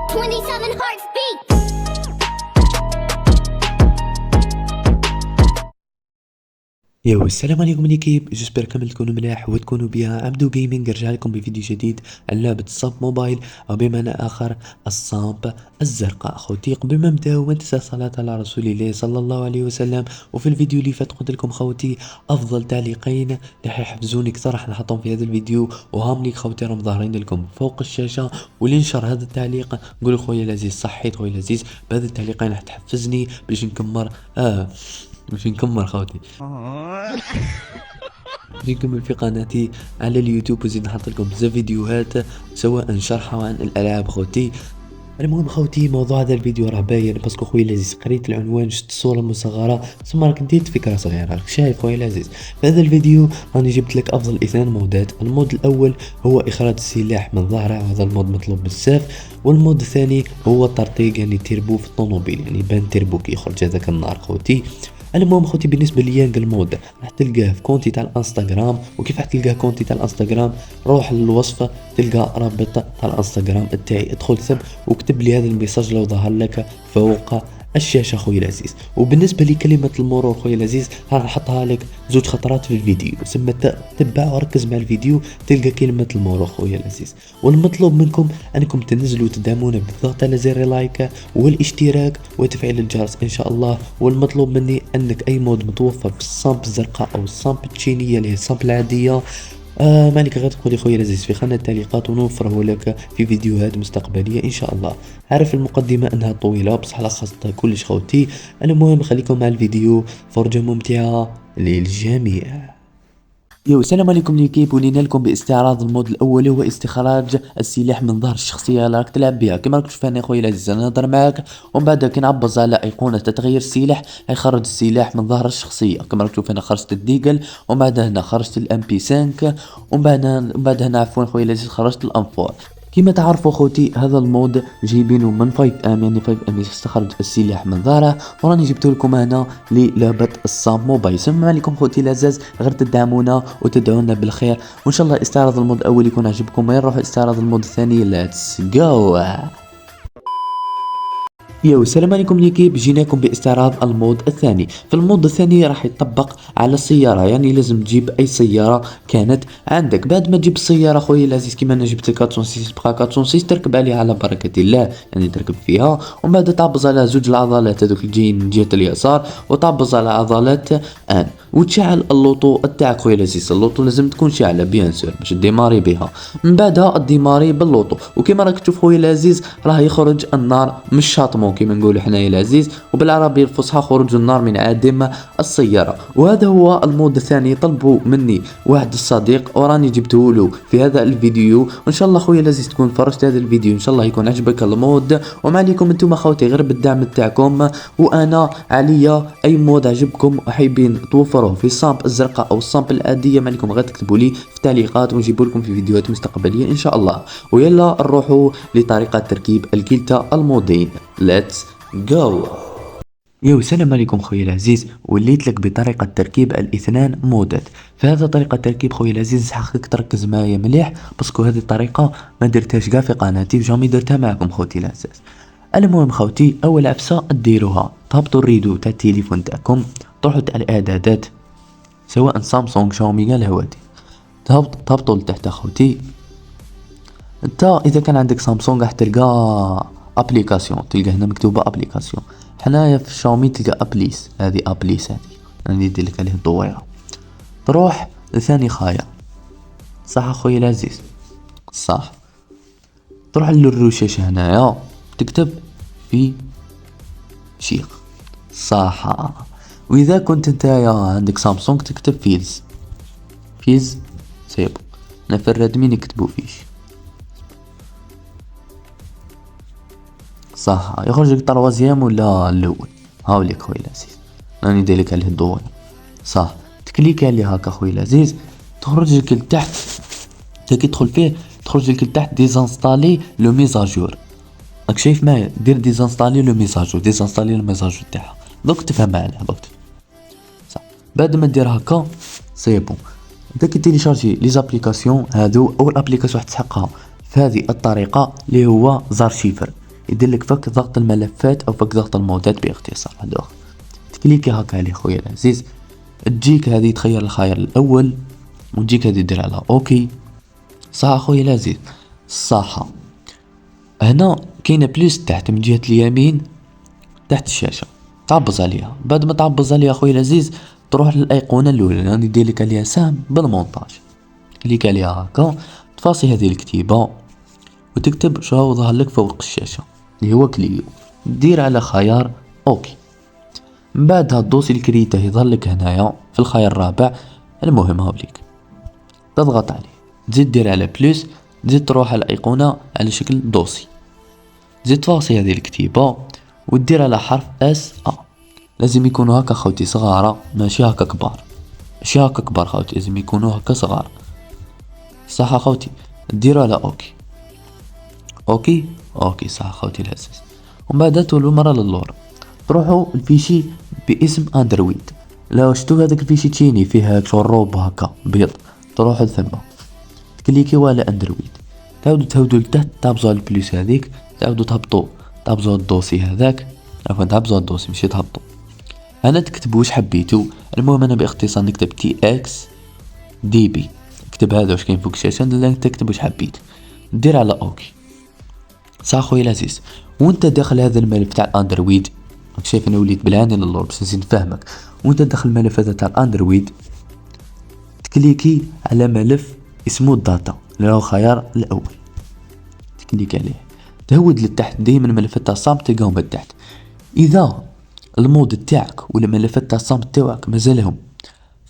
27 hearts beat. يو السلام عليكم ليكيب، جسبر كامل تكونوا ملاح وتكونوا بها. عبدو جيمنج رجع لكم بفيديو جديد عن لعبة الصامب موبايل او بمعنى اخر الصامب الزرقاء. خوتي قبل ما نبداو ما تنسى الصلاة على رسول الله صلى الله عليه وسلم. وفي الفيديو اللي فات قلت لكم خوتي افضل تعليقين راح يحفزوني اكثر راح نحطهم في هذا الفيديو، وهام ليك خوتي راهم ظاهرين لكم فوق الشاشة. واللي نشر هذا التعليق نقول خويا العزيز صحيت خويا العزيز، بهذا التعليقين راح تحفزني باش نكمر باش نكمل خوتي نكمل في قناتي على اليوتيوب، وزيد نحط لكم بزاف فيديوهات سواء شرح عن الالعاب خوتي. المهم خوتي موضوع هذا الفيديو راه باين باسكو خويا العزيز قريت العنوان شفت الصوره المصغره ثم راك ديت فكره صغيره. راك شايف خويا العزيز في هذا الفيديو راني جبت لك افضل 2 مودات. المود الاول هو اخراج السلاح من ظهره، هذا المود مطلوب بزاف. والمود الثاني هو الترطيق، يعني تيربو في الطوموبيل، يعني بان تيربو كي يخرج هذاك النار خوتي. المهم خوتي بالنسبه ليانج المود راح تلقاه في كونتي تاع الانستغرام. وكيف راح تلقاه كونتي تاع الانستغرام؟ روح للوصفه تلقى رابط تاع الانستغرام تاعي، ادخل ثم واكتب لي هذا الميساج لو ظهر لك فوق الشاشه خويا العزيز. وبالنسبه لكلمه المرور خويا العزيز راح نحطها لك زوج خطرات في الفيديو، ثم تبع وركز مع الفيديو تلقى كلمه المرور خويا العزيز. والمطلوب منكم انكم تنزلوا وتدعمونا بالضغط على زر لايك والاشتراك وتفعيل الجرس ان شاء الله. والمطلوب مني انك اي مود متوفر في الصامب الزرقاء او الصامب التشينيه اللي هي الصامب العاديه مالك غير تقولي خويا العزيز في خانة التعليقات ونوفره لك في فيديوهات مستقبلية ان شاء الله. عارف المقدمة انها طويلة بصح لخصت كلش خوتي. المهم خليكم مع الفيديو، فرجة ممتعة للجميع. يو السلام عليكم ليكيب، ولينا لكم باستعراض المود الاول هو استخراج السلاح من ظهر الشخصيه اللي راك تلعب بها. كما راك تشوف انا خويا العزيز انا نهضر معاك ومن بعد كي نعبز على ايقونه تغيير السلاح يخرج السلاح من ظهر الشخصيه. كما راك تشوف انا خرجت الديجل ومن بعد هنا خرجت الام بي 5 ومن بعد هنا عفوا خويا العزيز خرجت الانفور. كما تعرفوا خوتي هذا المود جايبينه من 5 ام، يعني 5 ام يستخرج السلاح من ظهره، وراني جبت لكم هنا للعبه الصامب موبايل. سمع عليكم خوتي العزاز غير تدعمونا وتدعونا بالخير، وان شاء الله استعراض المود الاول يكون عجبكم وين نروح استعراض المود الثاني. ليتس جو. يو السلام عليكم ليكيب، جيناكم باستعراض المود الثاني. في المود الثاني راح يطبق على السيارة، يعني لازم تجيب اي سيارة كانت عندك. بعد ما تجيب السيارة خويا العزيز كيما انا جبت 406 بقى 406 تركب عليها على بركة الله، يعني تركب فيها ومن بعد تعبز على زوج العضلات هذوك الجايين من جهة اليسار وتعبز على عضلات ان وتشعل اللوطو تاعك خويا العزيز. اللوطو لازم تكون شاعلة بيان سور باش ديماري بها، من بعدها الديماري باللوطو. وكيما راك تشوف خويا العزيز راه يخرج النار من الشاطمو كيما نقولوا حنايا العزيز، وبالعربيه الفصحى خروج النار من عادم السياره. وهذا هو المود الثاني. طلبوا مني واحد الصديق وراني جبته له في هذا الفيديو، وان شاء الله خويا العزيز تكون فرجت هذا الفيديو ان شاء الله يكون عجبك المود. وما عليكم انتم خوتي غير بالدعم تاعكم، وانا عليا اي مود عجبكم وحابين توفروه في الصامب الزرقاء او الصامب العاديه ما عليكم غير تكتبوا لي في التعليقات ونجيبوا لكم في فيديوهات مستقبليه ان شاء الله. ويلا نروحوا لطريقه تركيب الكلتا المودين. ليتس جو. يو السلام عليكم خويا العزيز، وليت لك بطريقة تركيب الاثنان مودات. فهذا طريقة تركيب خويا العزيز حقك تركز معايا مليح باسكو هذه الطريقة ما درتهاش كاع في قناتي وجامي درتها معكم خوتي العزاز. المهم خوتي اول عفسة ديروها تهبطوا الريدو تاع التليفون تاعكم، تروحوا تاع الاعدادات سواء سامسونج شاومي كاع الهواتف، تهبطوا لتحت خوتي. انت اذا كان عندك سامسونج راح تلقى ابليكاسيون، تلقى هنا مكتوبه ابليكاسيون. حنايا في شاومي تلقى ابليس، هذه ابليس هذه راني ندير لك عليه الضويره. تروح لثاني خايا صح اخويا العزيز صح، تروح للرشاش هنايا تكتب في شيخ صح. واذا كنت نتايا عندك سامسونج تكتب فيز سيبو. انا في الرادمي نكتبو فيش صح. يخرج لك طروازيام ولا الاول؟ هاوليك خويا العزيز راني دايرلك عليه الضوء صح. تكليك عليه هكا خويا العزيز تخرج لك لتحت، كي تدخل فيه تخرج لك لتحت ديزانستالي لو ميزاجور. راك شايف معايا دير ديزانستالي لو ميزاجور، ديزانستالي لو ميزاجور تاعها دوك تفهم عليها دوك صح. بعد ما دير هكا سي بون انت كي تيليشارجي لي زابليكاسيون هادو. اول ابليكاسيون راح تسحقها في هذه الطريقه اللي هو زارشيفر. يديرلك فك ضغط الملفات او فك ضغط المودات باختصار. هذا تكليكي هكا عليه خويا العزيز، تجيك هذه تخير الخيار الاول وتجيك هذه دير على اوكي. صح خويا العزيز؟ صح. هنا كاينه بليس تحت من جهه اليمين تحت الشاشه، تعبز عليها. بعد ما تعبز عليها خويا العزيز تروح للايقونه الاولى اللي يدير لك عليها سهم بالمونتاج، كليك عليها هكا، تفاصي هذه الكتيبه وتكتب شو ظهر لك فوق الشاشه اللي هو كليو، دير على خيار اوكي. من بعد هاد الدوسي اللي كريته يظهر لك هنايا في الخيار الرابع. المهم هاوليك تضغط عليه، تزيد دير على بلس، تزيد تروح على الايقونه على شكل دوسي، تزيد تفاصي هذه الكتيبه ودير على حرف اس ا. لازم يكونوا هكا خوتي صغار، ماشي هكا كبار، ماشي هكا كبار خوتي، لازم يكونوا هكا صغار. صح خوتي؟ ديروا على اوكي. اوكي اوكي صح خوتي العزيز. ومن بعد تولوا مرة للور، تروحوا الفيشي باسم اندرويد. لو شفتوا هذاك الفيشي تشيني فيه شروب هكا بيض، تروحوا ثم تكليكيو على اندرويد، تعاودوا لتحت، تهبطوا على البليس هذيك، تعاودوا تهبطوا الدوسي هذاك، عفوا تهبطوا الدوسي ماشي تهبطوا. انا تكتبوا واش حبيتو. المهم انا باختصار نكتب تي اكس دي بي، اكتب هذا واش كاين فوق الشاشه، لا تكتب واش حبيت، دير على اوكي. صح خويا العزيز؟ وانت داخل هذا الملف تاع الاندرويد، راك شايف انا وليت بالعاني للور باش نزيد نفهمك. وانت داخل الملف هذا تاع الاندرويد تكليكي على ملف اسمه الداتا اللي هو الخيار الاول، تكليك عليه، تهود للتحت. دايما الملفات تاع الصامت تلقاهم لتحت. اذا المود تاعك ولا الملفات تاع الصامت تاعك مازالهم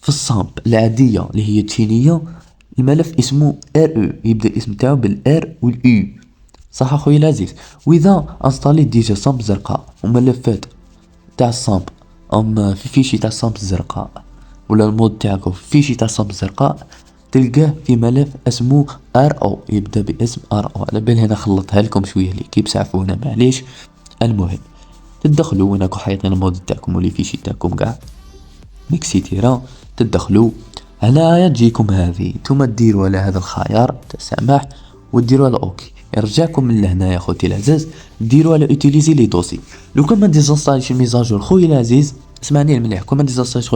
في الصامب العادية اللي هي التشينية، الملف اسمه ار او، يبدا الاسم تاعو بالار والاو. صح اخويا العزيز؟ واذا انستاليت ديجا صامب زرقاء وملفات تاع الصامب ام في فيشي تاع الصامب الزرقاء، ولا المود تاعك في فيشي تاع الصامب الزرقاء، تلقاه في ملف اسمه ار او، يبدا باسم ار او. على بالي هنا خلطها لكم شويه ليكيب سعفونا معليش. المهم تدخلوا وين راكو حايطين المود تاعكم ولا فيشي تاعكم قاع ميكسيتيرا، تدخلوا هنايا تجيكم هذه، نتوما ديروا على هذا الخيار تاع سماح وديروا على اوكي. يرجعكم من لهنا يا خوتي العزاز، ديروا على اوتيليزي لي دوسي. لو كان ما ديزانستاليش الميزاجور خويا العزيز، اسمعني المليح، كون ما ديزانستاليش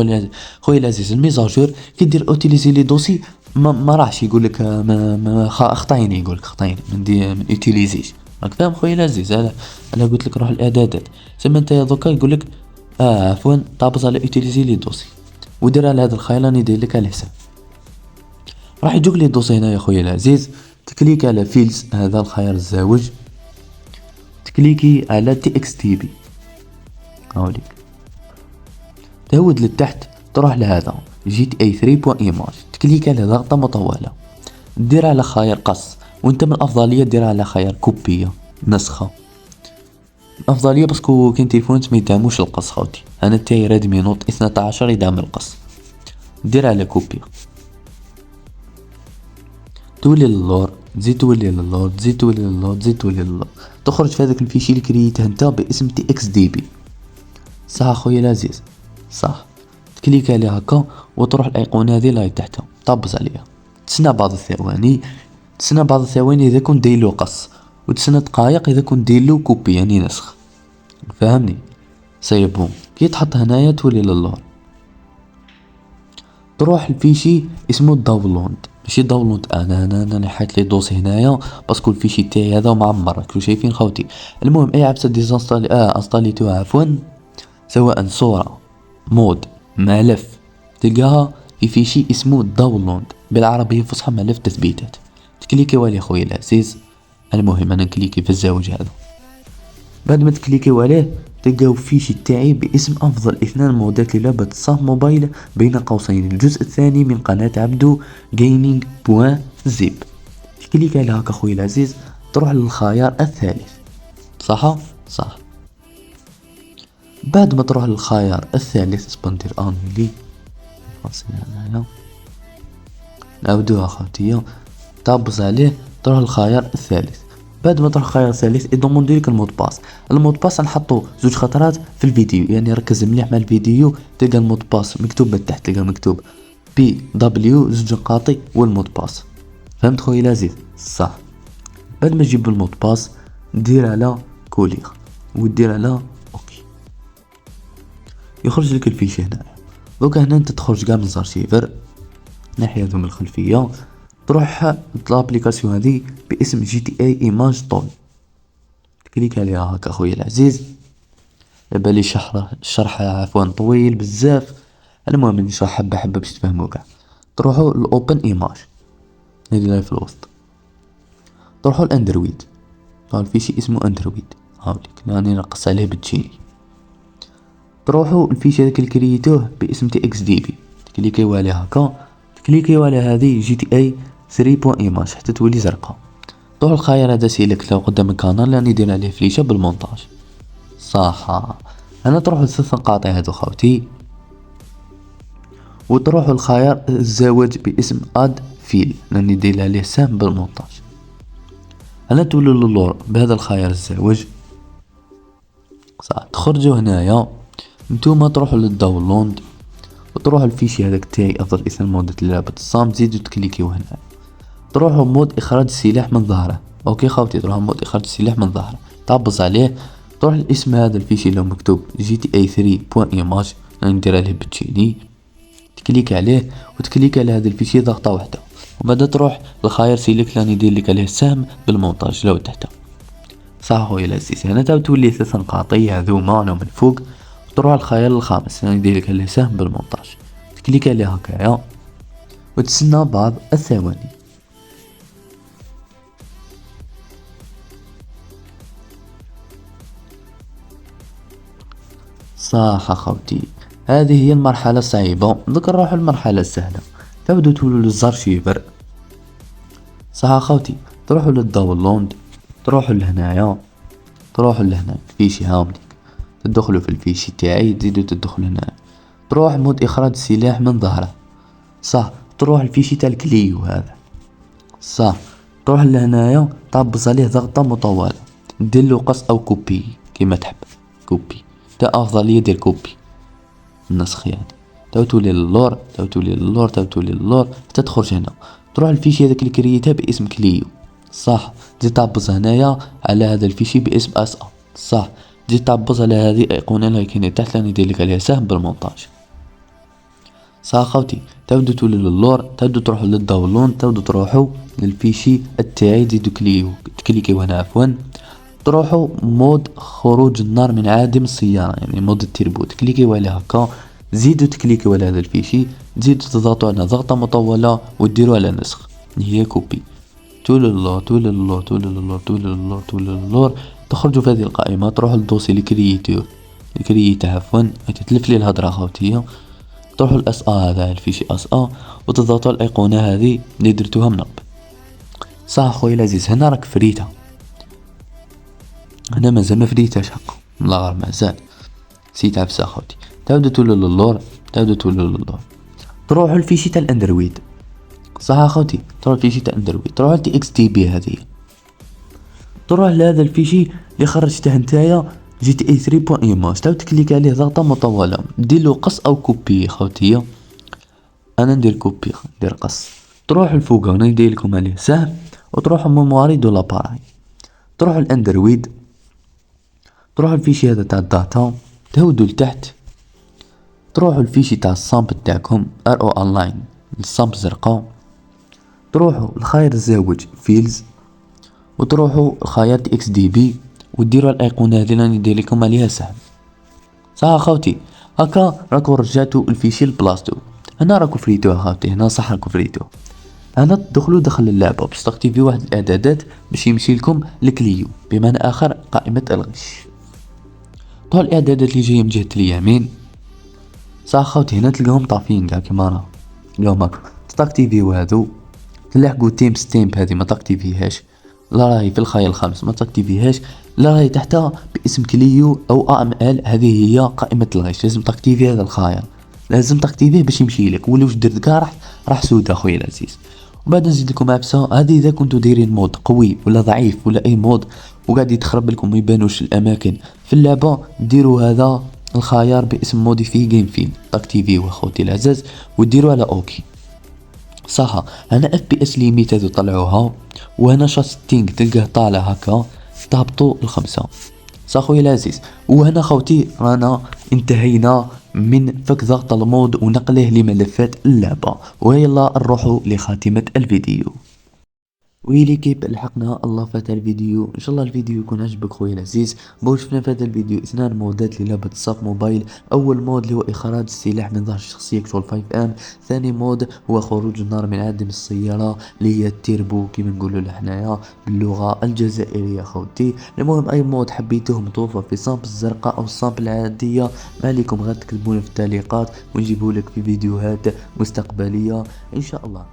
خويا العزيز الميزاجور، كي دير اوتيليزي لي دوسي ما راحش يقول لك ما اخطايني، يقول لك اخطايني من اوتيليزيش. راك فاهم خويا العزيز؟ انا قلت لك روح الاعدادات، سما انت دوكا يقول لك عفوا طابز على اوتيليزي لي دوسي ودير على هذا الخيار راني داير لك على حساب. راح يجوك لي دوسي هنا يا خويا العزيز، تكليك على فيلز هذا الخيار الزاوج، تكليكي على تي اكس تي بي هاوليك، تهود للتحت، تروح لهذا جيت اي 3 بوان ايماج، تكليك على ضغطة مطولة، دير على خيار قص، وانت من الافضلية دير على خيار كوبية نسخة. الافضلية باسكو كاين تليفونات ما يدعموش القص خوتي، انا تاعي ريدمي نوت 12 يدعم القص. دير على كوبية، تولي للور، تزيد تولي للور، تزيد تولي للور، تزيد تولي للور، تخرج في هذاك الفيشي اللي كريته انت باسم تي اكس دي بي. صح اخويا العزيز؟ صح. تكليك عليها هكا وتروح الايقونة هذه اللي تحتها، طبز عليها، تسنى بعض الثواني، تسنى بعض الثواني اذا كنت دايرلو قص، وتسنى دقايق اذا كنت دايرلو كوبي يعني نسخ، فهمني؟ سي بون. كي تحط هنايا تولي للور، تروح الفيشي اسمه داونلود، ماشي داونلود. انا حاط لي دوسي هنايا باسكو الفيشي تاعي هذا معمر راكو شايفين خوتي. المهم اي عبسه ديزانستالي انستاليتوها عفوا، سواء صوره مود ملف، تلقاها في فيشي اسمه داونلود بالعربيه الفصحى ملف تثبيتات، تكليكي عليه خويا العزيز. المهم انا نكليكي في الزاوج هذا، بعد ما تكليكيو عليه تلقاو فيشي تاعي باسم افضل 2 مودات للعبة صام موبايل بين قوسين الجزء الثاني من قناة عبدو جيمنج بوان زيب. تكليك على هكا خويا العزيز، تروح للخيار الثالث. صح صح. بعد ما تروح للخيار الثالث سبندير انولي هنايا، نعاودوها خوتيا، تابز عليه، تروح للخيار الثالث. بعد ما تروح الخيار الثالث يضمن لك المود باس. المود باس نحطو 2 خطرات في الفيديو، يعني ركز مليح مع الفيديو، تلقى المود باس مكتوب من تحت، تلقى مكتوب بي دبليو 2 نقاطي والمود باس. فهمت خويا العزيز؟ صح. بعد ما تجيب المود باس دير على كوليغ ودير على اوكي، يخرج لك الفيشي هنا. دوكا هنا انت تخرج كاع من زارشيفر ناحية من الخلفية، تروح لابليكاسيون هذه باسم جي تي اي ايماج طول، تكليك عليها هكا خويا العزيز. علابالي الشرح عفوا طويل بزاف، المهم نشرح حبة حبة باش تفهمو كاع. تروحوا الاوبن ايماج هذه اللي في الوسط، تروحوا الاندرويد، الفيشي اسمه اندرويد هاوليك راني نقص عليه بالتشيني. تروحوا الفيشي هذاك اللي كريتوه باسم تي اكس دي بي، تكليكيو عليه هكا، تكليكيو على هذه جي تي اي 3 بوين ايماج حتى تولي زرقاء. تروحوا الخيار هذا سيلكت لو قدام الكانال راني دير عليه فليشة بالمونتاج صح. انا تروحوا للثلاث نقاط هادو خاوتي، وتروحوا الخيار الزواج باسم اد فيل راني دير عليه سهم بالمونتاج. انا تولوا للور بهذا الخيار الزواج صح. تخرجوا هنايا نتوما تروحوا للداونلود وتروحوا الفيشي هذاك تاعي افضل اثنان مودة لعبة الصام، تزيدوا تكليكيو هنا، تروحوا مود اخراج السلاح من ظهره. اوكي خاوتي، تروحوا مود اخراج السلاح من ظهره، تعبز عليه، تروح الاسم هذا الفيشي اللي مكتوب جي تي اي 3 بوين ايماج ندير عليه بالتشيني، تكليك عليه وتكليك على هذا الفيشي ضغطة واحدة، وبعد تروح لخيار سيليك راني ندير لك عليه السهم بالمونتاج لو تحت صح خويا العزيز. هنا تولي ثلاث نقاطي هذوما انا من فوق، تروح الخيار الخامس راني ندير لك عليه سهم بالمونتاج، تكليك عليه هكايا وتسنى بعض الثواني. صح اخوتي، هذه هي المرحلة الصعيبة. دوك نروحو للمرحلة السهلة، تبدو تولوا للزارشيفر صح اخوتي، تروحوا للداونلود، تروحوا لهنايا، تروحوا لهنا الفيشي هامليك، تدخلوا في الفيشي تاعي، تزيدوا تدخلوا هنا، تروح مود اخراج السلاح من ظهره صح، تروح الفيشي تاع الكليو هذا صح، تروح لهنايا تعبز عليه ضغطة مطولة، ديرلو قص او كوبي كيما تحب، كوبي تا افضلية دير كوبي النسخ يعني. تولي للور، تولي للور، تولي للور حتى تخرج هنا، تروح الفيشي هذاك اللي كريته باسم كليو صح، تزيد تعبز هنايا على هذا الفيشي باسم اس ا صح، تزيد تعبز على هذه الايقونة اللي كاينة تحت اللي ندير لك عليها سهم بالمونتاج صح خوتي. تبدو تولي للور، تبدو تروحوا للداونلود، تبدو تروحوا للفيشي التاعي، تزيدو تكليكيو هنا عفوا، تروحوا مود خروج النار من عادم السيارة يعني مود التيربو، تكليكيو عليه هكا، زيدوا تكليكيو على هذا الفيشي، تزيدوا تضغطوا على ضغطة مطولة وديروا على نسخ هي كوبي، تولي للور، تولي للور، تولي للور، تولي للور، تولي للور، تخرجوا في هذه القائمة، تروحوا للدوسي اللي كرييته عفوا، تتلف لي الهضرة خاوتية، تروحوا الاس ا هذا الفيشي اس ا وتضغطوا على الايقونة هذه اللي درتوها من قبل صح خويا العزيز. هنا راك فريتها، هنا مازال ما فريتهاش حقا لا غير مازال نسيت عفسة خوتي. تبدو تولوا للور، تبدو تولوا للور، تروحوا الفيشي تاع الاندرويد صح اخوتي، تروح الفيشي تاع الاندرويد، تروح لتي اكس تي بي هذه، تروح لهذا الفيشي اللي خرجته نتايا جي تي اي 3 بوين ايماج، تكليك عليه ضغطة مطولة، ديرلو قص او كوبي خوتية، انا ندير كوبي ندير قص، تروح الفوق هنا ندير لكم عليه سهم، وتروحوا ميمواري دو لاباراي، تروحوا الاندرويد، تروحوا الفيشي هذا تاع الداتا، تهودوا لتحت، تروحوا الفيشي تاع الصامب تاعكم ار او اونلاين الصامب زرقاء، تروحوا الخيار الزاوج فيلز، وتروحوا خيار اكس دي بي وديروا الايقونة هذه راني ندير لكم عليها سهم صح اخوتي. هكا راكو رجعتوا الفيشي لبلاصتو، هنا راكو فريتوه اخوتي، هنا صح راكو فريتوه. هنا تدخلوا داخل اللعبة باش تاكتيفي واحد الاعدادات باش يمشي لكم الكليو، بمعنى اخر قائمة الغش. طول الاعدادات اللي جاية من جهة اليمين صح خوتي، هنا تلقاهم طافيين كاع كيما راه، تلقاهم هاك، تاكتيفيو هادو، تلحقوا تيم ستيمب هذه ما تاكتيفيهاش، لا راهي في الخيار الخامس ما تاكتيفيهاش، لا راهي تحتها باسم كليو او ام ال، هذه هي قائمة الغش، لازم تاكتيفي هذا الخيار، لازم تاكتيفيه باش يمشي لك، ولا واش درت كاع راح سودا خويا العزيز. وبعد نزيد لكم عبسة هذه اذا كنتو دايرين مود قوي ولا ضعيف ولا اي مود وقاعد يتخرب لكم ما يبانوش الاماكن في اللعبة، ديروا هذا الخيار باسم موديفي جيم فيل، تاكتيفيوه خوتي العزاز وديروا على اوكي صح. هنا اف بي اس ليميت هذو طلعوها، وهنا شاستينغ تلقاه طالع هكا، تهبطوا الخمسة خويا العزيز. وهنا خوتي رانا انتهينا من فك ضغط المود ونقله لملفات اللعبة، ويلا نروحوا لخاتمة الفيديو. ويلي كيب لحقنا الله فات الفيديو. ان شاء الله الفيديو يكون عجبك خويا العزيز. شفنا في هذا الفيديو اثنان مودات للعبة صاف موبايل. اول مود اللي هو اخراج السلاح من ظهر الشخصية كنترول 5 ام. ثاني مود هو خروج النار من عدم السيارة اللي هي التيربو كيما نقولوا لحنايا باللغة الجزائرية خوتي. المهم اي مود حبيتوه متوفر في صامب الزرقاء او الصامب العادية، ما عليكم غير تكتبون في التعليقات ونجيبه في فيديوهات مستقبلية ان شاء الله.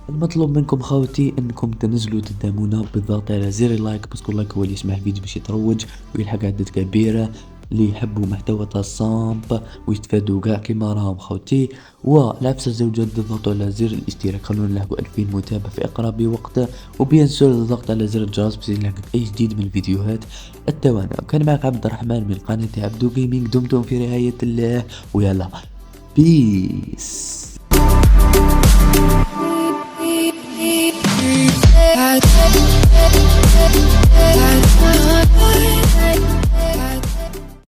المطلوب منكم خوتي انكم تنزلوا تدعمونا بالضغط على زر اللايك، باسكو اللايك هو اللي يسمح الفيديو باش يتروج ويلحق عدد كبيرة اللي يحبوا محتوى تاع الصامب ويستفادوا كاع كيما راهم خوتي. والعفسة الزوجات تضغطوا على زر الاشتراك، خلونا نلحقوا 2000 متابع في اقرب وقت، وبيان سور الضغط على زر الجرس باش يلحقك اي جديد من الفيديوهات التوانى. كان معك عبد الرحمن من قناة عبدو جيمنج، دمتم في رعاية الله ويلا بيس.